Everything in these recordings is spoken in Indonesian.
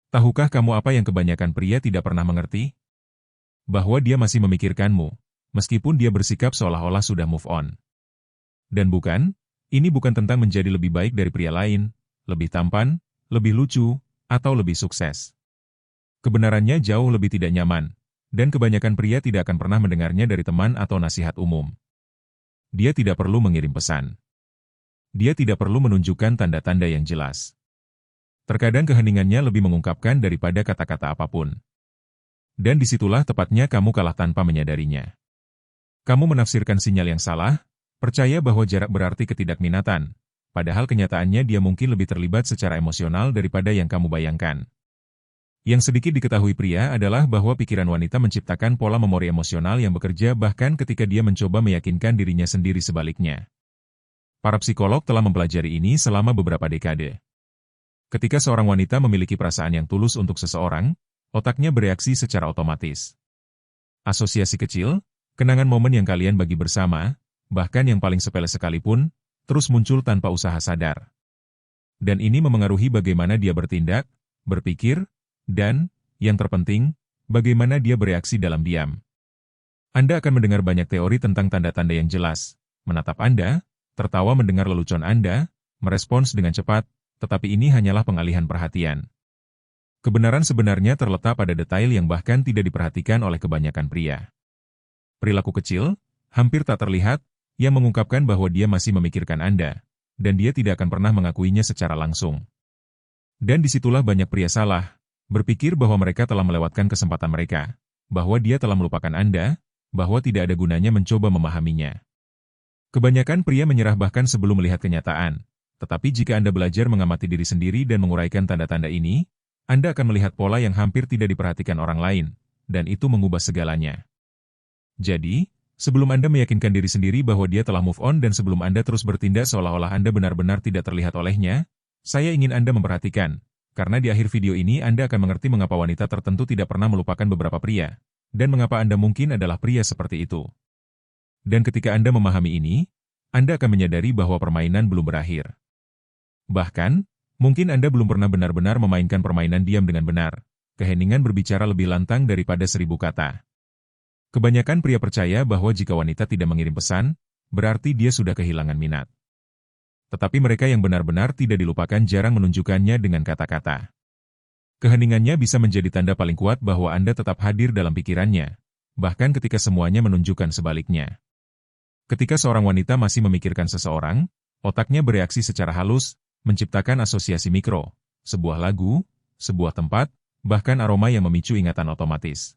Tahukah kamu apa yang kebanyakan pria tidak pernah mengerti? Bahwa dia masih memikirkanmu, meskipun dia bersikap seolah-olah sudah move on. Dan bukan, ini bukan tentang menjadi lebih baik dari pria lain, lebih tampan, lebih lucu, atau lebih sukses. Kebenarannya jauh lebih tidak nyaman, dan kebanyakan pria tidak akan pernah mendengarnya dari teman atau nasihat umum. Dia tidak perlu mengirim pesan. Dia tidak perlu menunjukkan tanda-tanda yang jelas. Terkadang keheningannya lebih mengungkapkan daripada kata-kata apapun. Dan disitulah tepatnya kamu kalah tanpa menyadarinya. Kamu menafsirkan sinyal yang salah, percaya bahwa jarak berarti ketidakminatan, padahal kenyataannya dia mungkin lebih terlibat secara emosional daripada yang kamu bayangkan. Yang sedikit diketahui pria adalah bahwa pikiran wanita menciptakan pola memori emosional yang bekerja bahkan ketika dia mencoba meyakinkan dirinya sendiri sebaliknya. Para psikolog telah mempelajari ini selama beberapa dekade. Ketika seorang wanita memiliki perasaan yang tulus untuk seseorang, otaknya bereaksi secara otomatis. Asosiasi kecil, kenangan momen yang kalian bagi bersama, bahkan yang paling sepele sekalipun, terus muncul tanpa usaha sadar. Dan ini memengaruhi bagaimana dia bertindak, berpikir, dan, yang terpenting, bagaimana dia bereaksi dalam diam. Anda akan mendengar banyak teori tentang tanda-tanda yang jelas, menatap Anda, tertawa mendengar lelucon Anda, merespons dengan cepat, tetapi ini hanyalah pengalihan perhatian. Kebenaran sebenarnya terletak pada detail yang bahkan tidak diperhatikan oleh kebanyakan pria. Perilaku kecil, hampir tak terlihat, yang mengungkapkan bahwa dia masih memikirkan Anda, dan dia tidak akan pernah mengakuinya secara langsung. Dan disitulah banyak pria salah, berpikir bahwa mereka telah melewatkan kesempatan mereka, bahwa dia telah melupakan Anda, bahwa tidak ada gunanya mencoba memahaminya. Kebanyakan pria menyerah bahkan sebelum melihat kenyataan. Tetapi jika Anda belajar mengamati diri sendiri dan menguraikan tanda-tanda ini, Anda akan melihat pola yang hampir tidak diperhatikan orang lain, dan itu mengubah segalanya. Jadi, sebelum Anda meyakinkan diri sendiri bahwa dia telah move on dan sebelum Anda terus bertindak seolah-olah Anda benar-benar tidak terlihat olehnya, saya ingin Anda memperhatikan, karena di akhir video ini Anda akan mengerti mengapa wanita tertentu tidak pernah melupakan beberapa pria, dan mengapa Anda mungkin adalah pria seperti itu. Dan ketika Anda memahami ini, Anda akan menyadari bahwa permainan belum berakhir. Bahkan, mungkin Anda belum pernah benar-benar memainkan permainan diam dengan benar. Keheningan berbicara lebih lantang daripada 1000 kata. Kebanyakan pria percaya bahwa jika wanita tidak mengirim pesan, berarti dia sudah kehilangan minat. Tetapi mereka yang benar-benar tidak dilupakan jarang menunjukkannya dengan kata-kata. Keheningannya bisa menjadi tanda paling kuat bahwa Anda tetap hadir dalam pikirannya, bahkan ketika semuanya menunjukkan sebaliknya. Ketika seorang wanita masih memikirkan seseorang, otaknya bereaksi secara halus, menciptakan asosiasi mikro, sebuah lagu, sebuah tempat, bahkan aroma yang memicu ingatan otomatis.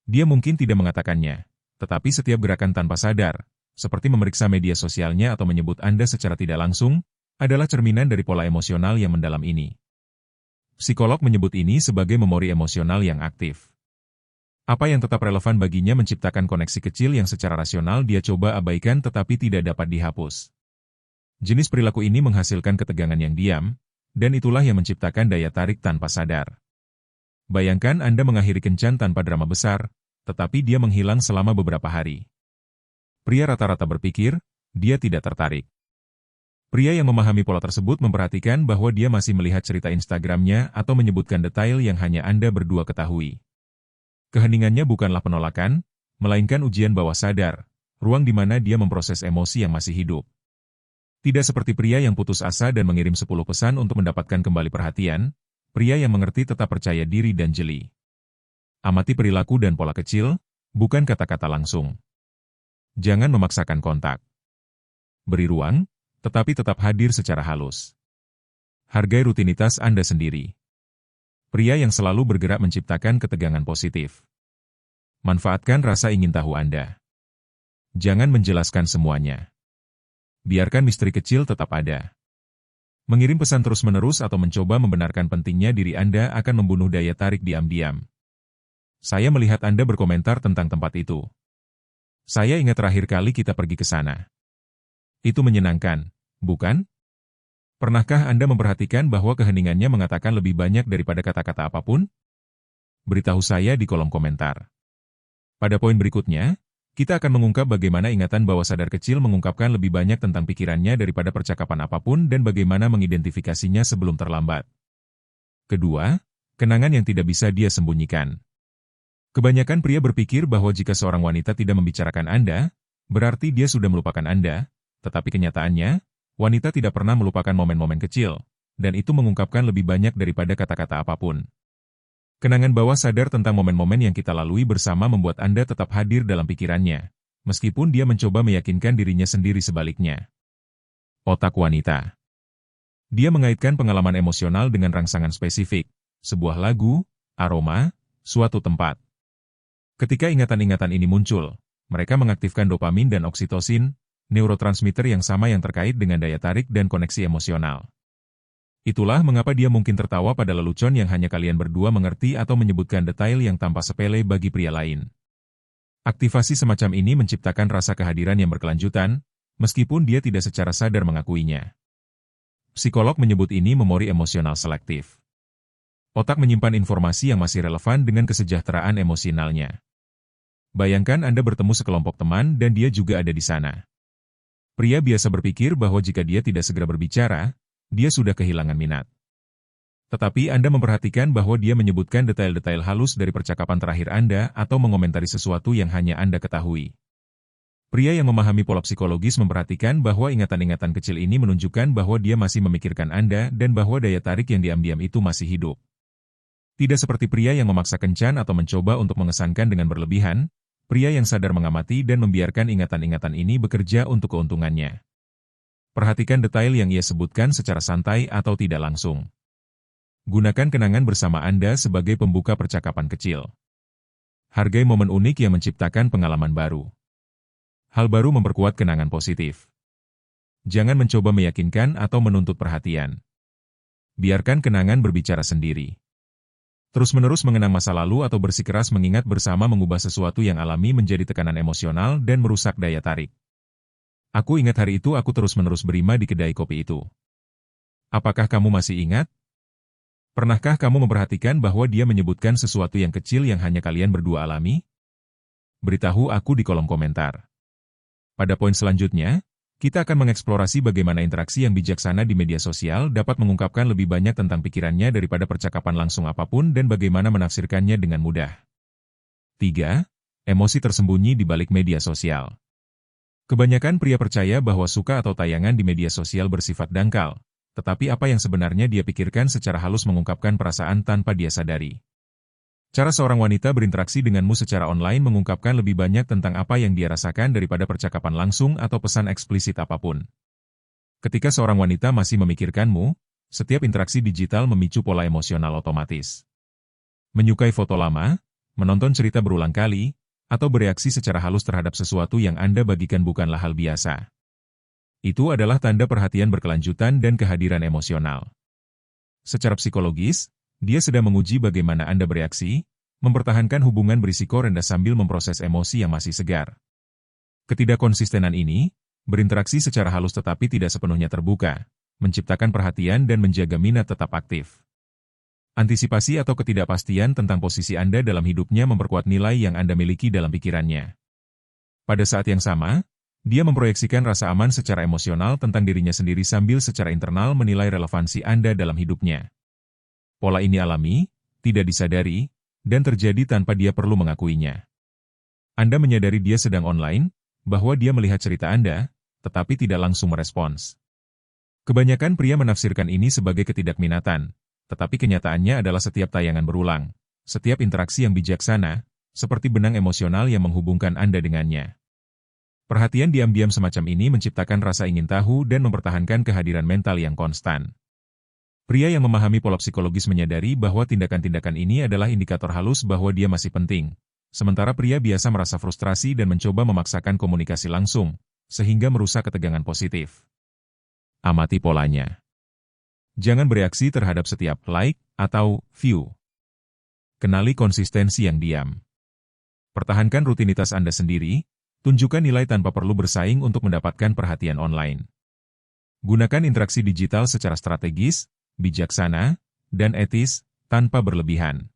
Dia mungkin tidak mengatakannya, tetapi setiap gerakan tanpa sadar, seperti memeriksa media sosialnya atau menyebut Anda secara tidak langsung, adalah cerminan dari pola emosional yang mendalam ini. Psikolog menyebut ini sebagai memori emosional yang aktif. Apa yang tetap relevan baginya menciptakan koneksi kecil yang secara rasional dia coba abaikan tetapi tidak dapat dihapus. Jenis perilaku ini menghasilkan ketegangan yang diam, dan itulah yang menciptakan daya tarik tanpa sadar. Bayangkan Anda mengakhiri kencan tanpa drama besar, tetapi dia menghilang selama beberapa hari. Pria rata-rata berpikir, dia tidak tertarik. Pria yang memahami pola tersebut memperhatikan bahwa dia masih melihat cerita Instagramnya atau menyebutkan detail yang hanya Anda berdua ketahui. Keheningannya bukanlah penolakan, melainkan ujian bawah sadar, ruang di mana dia memproses emosi yang masih hidup. Tidak seperti pria yang putus asa dan mengirim 10 pesan untuk mendapatkan kembali perhatian, pria yang mengerti tetap percaya diri dan jeli. Amati perilaku dan pola kecil, bukan kata-kata langsung. Jangan memaksakan kontak. Beri ruang, tetapi tetap hadir secara halus. Hargai rutinitas Anda sendiri. Pria yang selalu bergerak menciptakan ketegangan positif. Manfaatkan rasa ingin tahu Anda. Jangan menjelaskan semuanya. Biarkan misteri kecil tetap ada. Mengirim pesan terus-menerus atau mencoba membenarkan pentingnya diri Anda akan membunuh daya tarik diam-diam. Saya melihat Anda berkomentar tentang tempat itu. Saya ingat terakhir kali kita pergi ke sana. Itu menyenangkan, bukan? Pernahkah Anda memperhatikan bahwa keheningannya mengatakan lebih banyak daripada kata-kata apapun? Beritahu saya di kolom komentar. Pada poin berikutnya, kita akan mengungkap bagaimana ingatan bawah sadar kecil mengungkapkan lebih banyak tentang pikirannya daripada percakapan apapun dan bagaimana mengidentifikasinya sebelum terlambat. Kedua, Kenangan yang tidak bisa dia sembunyikan. Kebanyakan pria berpikir bahwa jika seorang wanita tidak membicarakan Anda, berarti dia sudah melupakan Anda, tetapi kenyataannya, wanita tidak pernah melupakan momen-momen kecil, dan itu mengungkapkan lebih banyak daripada kata-kata apapun. Kenangan bawah sadar tentang momen-momen yang kita lalui bersama membuat Anda tetap hadir dalam pikirannya, meskipun dia mencoba meyakinkan dirinya sendiri sebaliknya. Otak wanita. Dia mengaitkan pengalaman emosional dengan rangsangan spesifik, sebuah lagu, aroma, suatu tempat. Ketika ingatan-ingatan ini muncul, mereka mengaktifkan dopamin dan oksitosin, neurotransmitter yang sama yang terkait dengan daya tarik dan koneksi emosional. Itulah mengapa dia mungkin tertawa pada lelucon yang hanya kalian berdua mengerti atau menyebutkan detail yang tampak sepele bagi pria lain. Aktivasi semacam ini menciptakan rasa kehadiran yang berkelanjutan, meskipun dia tidak secara sadar mengakuinya. Psikolog menyebut ini memori emosional selektif. Otak menyimpan informasi yang masih relevan dengan kesejahteraan emosionalnya. Bayangkan Anda bertemu sekelompok teman dan dia juga ada di sana. Pria biasa berpikir bahwa jika dia tidak segera berbicara, dia sudah kehilangan minat. Tetapi Anda memperhatikan bahwa dia menyebutkan detail-detail halus dari percakapan terakhir Anda atau mengomentari sesuatu yang hanya Anda ketahui. Pria yang memahami pola psikologis memperhatikan bahwa ingatan-ingatan kecil ini menunjukkan bahwa dia masih memikirkan Anda dan bahwa daya tarik yang diam-diam itu masih hidup. Tidak seperti pria yang memaksa kencan atau mencoba untuk mengesankan dengan berlebihan, pria yang sadar mengamati dan membiarkan ingatan-ingatan ini bekerja untuk keuntungannya. Perhatikan detail yang ia sebutkan secara santai atau tidak langsung. Gunakan kenangan bersama Anda sebagai pembuka percakapan kecil. Hargai momen unik yang menciptakan pengalaman baru. Hal baru memperkuat kenangan positif. Jangan mencoba meyakinkan atau menuntut perhatian. Biarkan kenangan berbicara sendiri. Terus-menerus mengenang masa lalu atau bersikeras mengingat bersama mengubah sesuatu yang alami menjadi tekanan emosional dan merusak daya tarik. Aku ingat hari itu aku terus-menerus berima di kedai kopi itu. Apakah kamu masih ingat? Pernahkah kamu memperhatikan bahwa dia menyebutkan sesuatu yang kecil yang hanya kalian berdua alami? Beritahu aku di kolom komentar. Pada poin selanjutnya, kita akan mengeksplorasi bagaimana interaksi yang bijaksana di media sosial dapat mengungkapkan lebih banyak tentang pikirannya daripada percakapan langsung apapun dan bagaimana menafsirkannya dengan mudah. 3. Emosi tersembunyi di balik media sosial. Kebanyakan pria percaya bahwa suka atau tayangan di media sosial bersifat dangkal, tetapi apa yang sebenarnya dia pikirkan secara halus mengungkapkan perasaan tanpa dia sadari. Cara seorang wanita berinteraksi denganmu secara online mengungkapkan lebih banyak tentang apa yang dia rasakan daripada percakapan langsung atau pesan eksplisit apapun. Ketika seorang wanita masih memikirkanmu, setiap interaksi digital memicu pola emosional otomatis. Menyukai foto lama, menonton cerita berulang kali, atau bereaksi secara halus terhadap sesuatu yang Anda bagikan bukanlah hal biasa. Itu adalah tanda perhatian berkelanjutan dan kehadiran emosional. Secara psikologis, dia sedang menguji bagaimana Anda bereaksi, mempertahankan hubungan berisiko rendah sambil memproses emosi yang masih segar. Ketidakkonsistenan ini, berinteraksi secara halus tetapi tidak sepenuhnya terbuka, menciptakan perhatian dan menjaga minat tetap aktif. Antisipasi atau ketidakpastian tentang posisi Anda dalam hidupnya memperkuat nilai yang Anda miliki dalam pikirannya. Pada saat yang sama, dia memproyeksikan rasa aman secara emosional tentang dirinya sendiri sambil secara internal menilai relevansi Anda dalam hidupnya. Pola ini alami, tidak disadari, dan terjadi tanpa dia perlu mengakuinya. Anda menyadari dia sedang online, bahwa dia melihat cerita Anda, tetapi tidak langsung merespons. Kebanyakan pria menafsirkan ini sebagai ketidakminatan, tetapi kenyataannya adalah setiap tayangan berulang, setiap interaksi yang bijaksana, seperti benang emosional yang menghubungkan Anda dengannya. Perhatian diam-diam semacam ini menciptakan rasa ingin tahu dan mempertahankan kehadiran mental yang konstan. Pria yang memahami pola psikologis menyadari bahwa tindakan-tindakan ini adalah indikator halus bahwa dia masih penting, sementara pria biasa merasa frustrasi dan mencoba memaksakan komunikasi langsung, sehingga merusak ketegangan positif. Amati polanya. Jangan bereaksi terhadap setiap like atau view. Kenali konsistensi yang diam. Pertahankan rutinitas Anda sendiri, tunjukkan nilai tanpa perlu bersaing untuk mendapatkan perhatian online. Gunakan interaksi digital secara strategis, bijaksana, dan etis, tanpa berlebihan.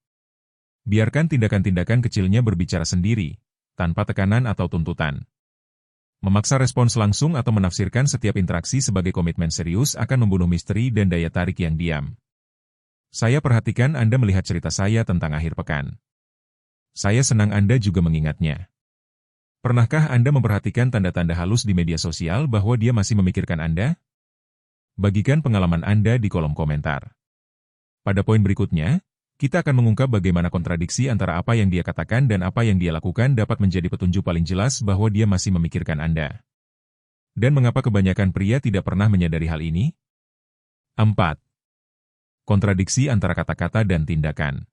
Biarkan tindakan-tindakan kecilnya berbicara sendiri, tanpa tekanan atau tuntutan. Memaksa respons langsung atau menafsirkan setiap interaksi sebagai komitmen serius akan membunuh misteri dan daya tarik yang diam. Saya perhatikan Anda melihat cerita saya tentang akhir pekan. Saya senang Anda juga mengingatnya. Pernahkah Anda memperhatikan tanda-tanda halus di media sosial bahwa dia masih memikirkan Anda? Bagikan pengalaman Anda di kolom komentar. Pada poin berikutnya, kita akan mengungkap bagaimana kontradiksi antara apa yang dia katakan dan apa yang dia lakukan dapat menjadi petunjuk paling jelas bahwa dia masih memikirkan Anda. Dan mengapa kebanyakan pria tidak pernah menyadari hal ini? 4. Kontradiksi antara kata-kata dan tindakan.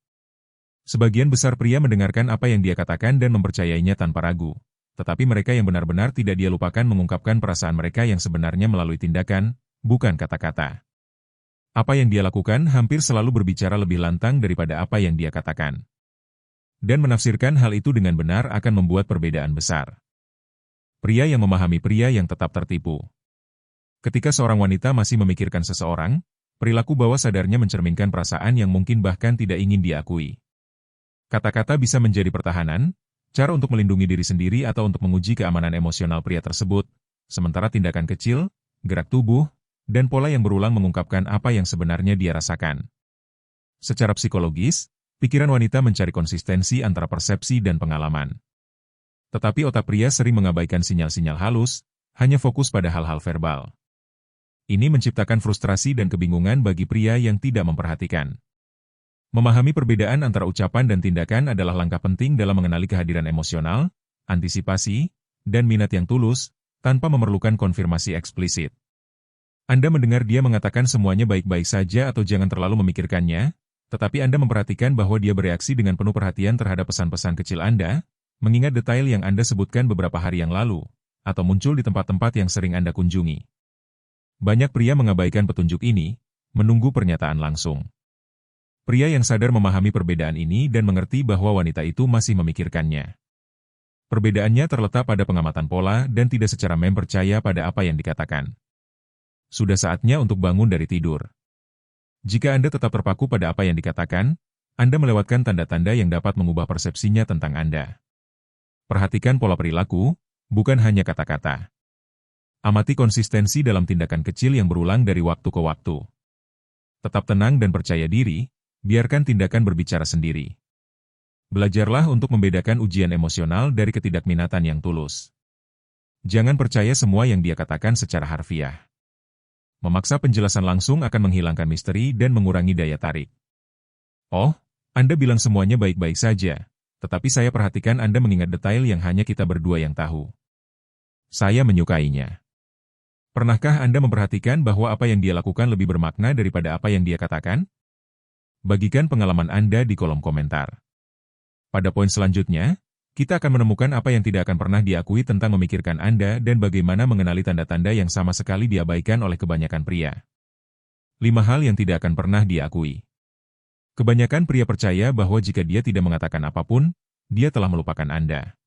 Sebagian besar pria mendengarkan apa yang dia katakan dan mempercayainya tanpa ragu. Tetapi mereka yang benar-benar tidak dia lupakan mengungkapkan perasaan mereka yang sebenarnya melalui tindakan, bukan kata-kata. Apa yang dia lakukan hampir selalu berbicara lebih lantang daripada apa yang dia katakan. Dan menafsirkan hal itu dengan benar akan membuat perbedaan besar. Pria yang memahami pria yang tetap tertipu. Ketika seorang wanita masih memikirkan seseorang, perilaku bawah sadarnya mencerminkan perasaan yang mungkin bahkan tidak ingin diakui. Kata-kata bisa menjadi pertahanan, cara untuk melindungi diri sendiri atau untuk menguji keamanan emosional pria tersebut, sementara tindakan kecil, gerak tubuh, dan pola yang berulang mengungkapkan apa yang sebenarnya dia rasakan. Secara psikologis, pikiran wanita mencari konsistensi antara persepsi dan pengalaman. Tetapi otak pria sering mengabaikan sinyal-sinyal halus, hanya fokus pada hal-hal verbal. Ini menciptakan frustrasi dan kebingungan bagi pria yang tidak memperhatikan. Memahami perbedaan antara ucapan dan tindakan adalah langkah penting dalam mengenali kehadiran emosional, antisipasi, dan minat yang tulus, tanpa memerlukan konfirmasi eksplisit. Anda mendengar dia mengatakan semuanya baik-baik saja atau jangan terlalu memikirkannya, tetapi Anda memperhatikan bahwa dia bereaksi dengan penuh perhatian terhadap pesan-pesan kecil Anda, mengingat detail yang Anda sebutkan beberapa hari yang lalu, atau muncul di tempat-tempat yang sering Anda kunjungi. Banyak pria mengabaikan petunjuk ini, menunggu pernyataan langsung. Pria yang sadar memahami perbedaan ini dan mengerti bahwa wanita itu masih memikirkannya. Perbedaannya terletak pada pengamatan pola dan tidak secara mempercaya pada apa yang dikatakan. Sudah saatnya untuk bangun dari tidur. Jika Anda tetap terpaku pada apa yang dikatakan, Anda melewatkan tanda-tanda yang dapat mengubah persepsinya tentang Anda. Perhatikan pola perilaku, bukan hanya kata-kata. Amati konsistensi dalam tindakan kecil yang berulang dari waktu ke waktu. Tetap tenang dan percaya diri, biarkan tindakan berbicara sendiri. Belajarlah untuk membedakan ujian emosional dari ketidakminatan yang tulus. Jangan percaya semua yang dia katakan secara harfiah. Memaksa penjelasan langsung akan menghilangkan misteri dan mengurangi daya tarik. Oh, Anda bilang semuanya baik-baik saja, tetapi saya perhatikan Anda mengingat detail yang hanya kita berdua yang tahu. Saya menyukainya. Pernahkah Anda memperhatikan bahwa apa yang dia lakukan lebih bermakna daripada apa yang dia katakan? Bagikan pengalaman Anda di kolom komentar. Pada poin selanjutnya, kita akan menemukan apa yang tidak akan pernah diakui tentang memikirkan Anda dan bagaimana mengenali tanda-tanda yang sama sekali diabaikan oleh kebanyakan pria. 5 hal yang tidak akan pernah diakui. Kebanyakan pria percaya bahwa jika dia tidak mengatakan apapun, dia telah melupakan Anda.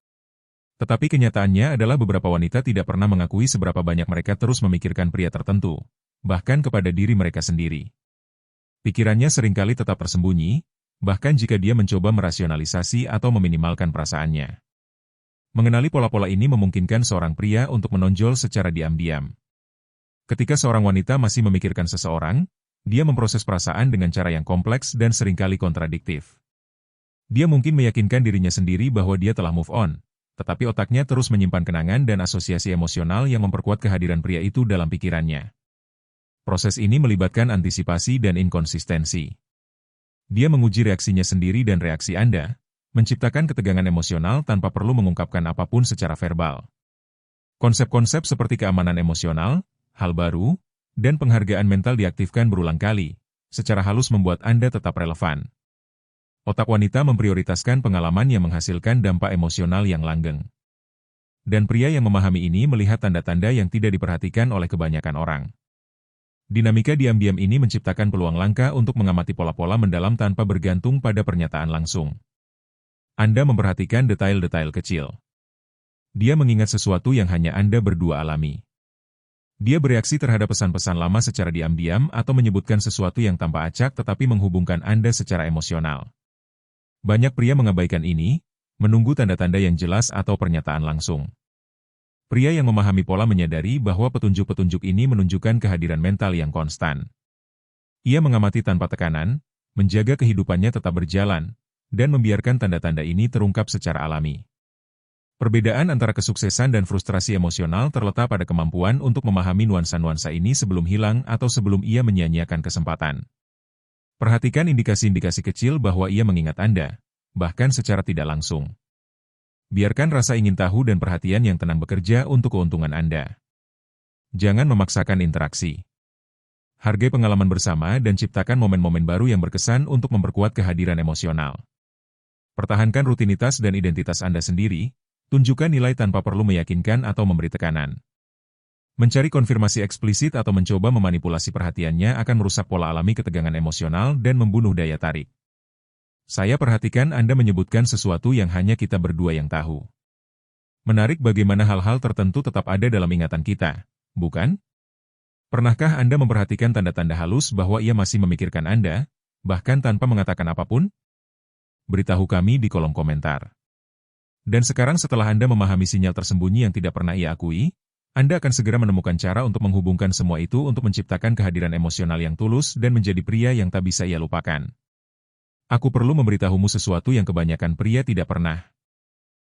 Tetapi kenyataannya adalah beberapa wanita tidak pernah mengakui seberapa banyak mereka terus memikirkan pria tertentu, bahkan kepada diri mereka sendiri. Pikirannya seringkali tetap tersembunyi, bahkan jika dia mencoba merasionalisasi atau meminimalkan perasaannya. Mengenali pola-pola ini memungkinkan seorang pria untuk menonjol secara diam-diam. Ketika seorang wanita masih memikirkan seseorang, dia memproses perasaan dengan cara yang kompleks dan seringkali kontradiktif. Dia mungkin meyakinkan dirinya sendiri bahwa dia telah move on, tetapi otaknya terus menyimpan kenangan dan asosiasi emosional yang memperkuat kehadiran pria itu dalam pikirannya. Proses ini melibatkan antisipasi dan inkonsistensi. Dia menguji reaksinya sendiri dan reaksi Anda, menciptakan ketegangan emosional tanpa perlu mengungkapkan apapun secara verbal. Konsep-konsep seperti keamanan emosional, hal baru, dan penghargaan mental diaktifkan berulang kali, secara halus membuat Anda tetap relevan. Otak wanita memprioritaskan pengalaman yang menghasilkan dampak emosional yang langgeng. Dan pria yang memahami ini melihat tanda-tanda yang tidak diperhatikan oleh kebanyakan orang. Dinamika diam-diam ini menciptakan peluang langka untuk mengamati pola-pola mendalam tanpa bergantung pada pernyataan langsung. Anda memperhatikan detail-detail kecil. Dia mengingat sesuatu yang hanya Anda berdua alami. Dia bereaksi terhadap pesan-pesan lama secara diam-diam atau menyebutkan sesuatu yang tanpa acak tetapi menghubungkan Anda secara emosional. Banyak pria mengabaikan ini, menunggu tanda-tanda yang jelas atau pernyataan langsung. Pria yang memahami pola menyadari bahwa petunjuk-petunjuk ini menunjukkan kehadiran mental yang konstan. Ia mengamati tanpa tekanan, menjaga kehidupannya tetap berjalan, dan membiarkan tanda-tanda ini terungkap secara alami. Perbedaan antara kesuksesan dan frustrasi emosional terletak pada kemampuan untuk memahami nuansa-nuansa ini sebelum hilang atau sebelum ia menyia-nyiakan kesempatan. Perhatikan indikasi-indikasi kecil bahwa ia mengingat Anda, bahkan secara tidak langsung. Biarkan rasa ingin tahu dan perhatian yang tenang bekerja untuk keuntungan Anda. Jangan memaksakan interaksi. Hargai pengalaman bersama dan ciptakan momen-momen baru yang berkesan untuk memperkuat kehadiran emosional. Pertahankan rutinitas dan identitas Anda sendiri, tunjukkan nilai tanpa perlu meyakinkan atau memberi tekanan. Mencari konfirmasi eksplisit atau mencoba memanipulasi perhatiannya akan merusak pola alami ketegangan emosional dan membunuh daya tarik. Saya perhatikan Anda menyebutkan sesuatu yang hanya kita berdua yang tahu. Menarik bagaimana hal-hal tertentu tetap ada dalam ingatan kita, bukan? Pernahkah Anda memperhatikan tanda-tanda halus bahwa ia masih memikirkan Anda, bahkan tanpa mengatakan apapun? Beritahu kami di kolom komentar. Dan sekarang setelah Anda memahami sinyal tersembunyi yang tidak pernah ia akui, Anda akan segera menemukan cara untuk menghubungkan semua itu untuk menciptakan kehadiran emosional yang tulus dan menjadi pria yang tak bisa ia lupakan. Aku perlu memberitahumu sesuatu yang kebanyakan pria tidak pernah